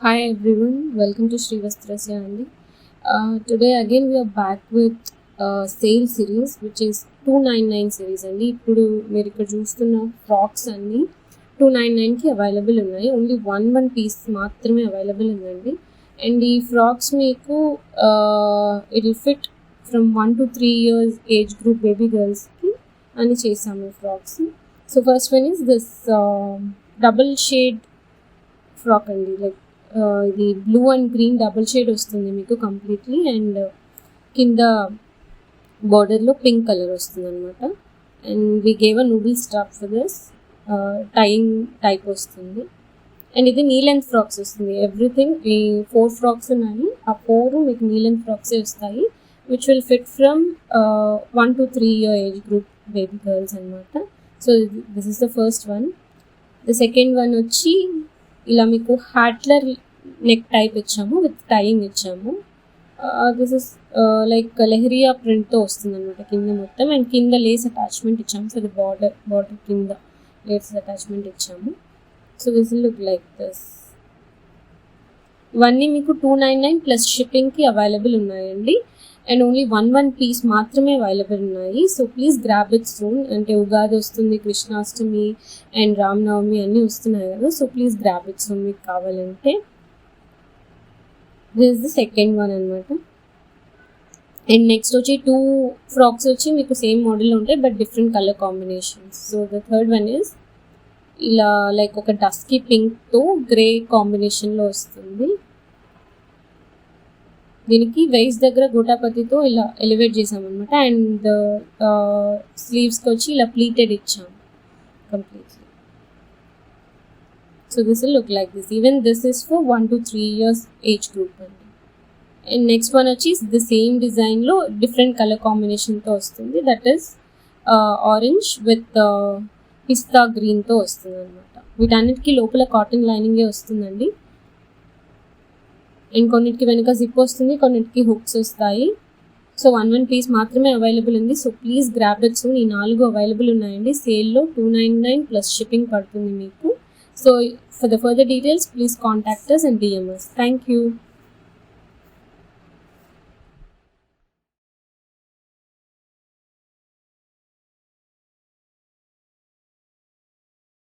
Hi everyone, welcome to Srivastra Andy. Today again we are back with sale series which is 299 series అండి. ఇప్పుడు మీరు ఇక్కడ చూస్తున్న frocks అన్ని 299కి అవైలబుల్ ఉన్నాయి. ఓన్లీ వన్ పీస్ మాత్రమే అవైలబుల్ ఉందండి. అండ్ ఈ ఫ్రాక్స్ మీకు it will fit from 1 to 3 years age group baby గర్ల్స్కి అని చేసాము ఈ ఫ్రాక్స్. So first one is this double shade frock అండి. లైక్ ఇది blue and green double shade వస్తుంది మీకు కంప్లీట్లీ. అండ్ కింద బార్డర్లో పింక్ కలర్ వస్తుంది అనమాట. And we gave a noodle stop for this tying type వస్తుంది. అండ్ ఇది నీ లెంత్ ఫ్రాక్స్ వస్తుంది. ఎవ్రీథింగ్ ఈ 4 ఫ్రాక్స్ ఉన్నాయి. ఆ 4 మీకు నీ లెంత్ ఫ్రాక్సే వస్తాయి which will fit from 1 to 3 year age group baby girls అనమాట. So this is the first one. The second one వచ్చి ఇలా మీకు హ్యాట్లర్ నెక్ టైప్ ఇచ్చాము, విత్ టైయింగ్ ఇచ్చాము. దిస్ ఇస్ లైక్ లెహరియా ప్రింట్తో వస్తుంది అనమాట కింద మొత్తం. అండ్ కింద లేస్ అటాచ్మెంట్ ఇచ్చాము ఫర్ ద బార్డర్ కింద లేస్ అటాచ్మెంట్ ఇచ్చాము. So this will look like this. ఇవన్నీ మీకు 299 ప్లస్ షిప్పింగ్కి అవైలబుల్ ఉన్నాయండి. అండ్ ఓన్లీ వన్ పీస్ మాత్రమే అవైలబుల్ ఉన్నాయి. So please grab it soon. అంటే ఉగాది వస్తుంది, కృష్ణాష్టమి అండ్ రామనవమి అన్నీ వస్తున్నాయి కదా. So please grab it soon మీకు కావాలంటే. This is the second one అనమాట. అండ్ నెక్స్ట్ వచ్చి 2 ఫ్రాక్స్ వచ్చి మీకు సేమ్ మోడల్లో ఉంటాయి but different colour combinations. So the third one is ఇలా లైక్ ఒక డస్కీ పింక్తో గ్రే కాంబినేషన్లో వస్తుంది. దీనికి వెయిస్ దగ్గర గోటాపతితో ఇలా ఎలివేట్ చేసామన్నమాట. అండ్ స్లీవ్స్కి వచ్చి ఇలా ప్లీటెడ్ ఇచ్చాము completely. So this will look like this. Even this is for 1 to 3 years age group అండి. అండ్ నెక్స్ట్ వన్ వచ్చి ది సేమ్ డిజైన్లో డిఫరెంట్ కలర్ కాంబినేషన్తో వస్తుంది. దట్ ఈస్ ఆరెంజ్ విత్ పిస్తా గ్రీన్తో వస్తుంది అనమాట. వీటన్నిటికీ లోపల కాటన్ లైనింగే వస్తుందండి. అండ్ కొన్నిటికి వెనుక జిప్ వస్తుంది, కొన్నిటికి హుక్స్ వస్తాయి. సో వన్ పీస్ మాత్రమే అవైలబుల్ ఉంది. So please grab it soon. ఈ 4 అవైలబుల్ ఉన్నాయండి. సేల్లో 299 ప్లస్ షిప్పింగ్ పడుతుంది మీకు. So for the further details please contact us and DM us. Thank you.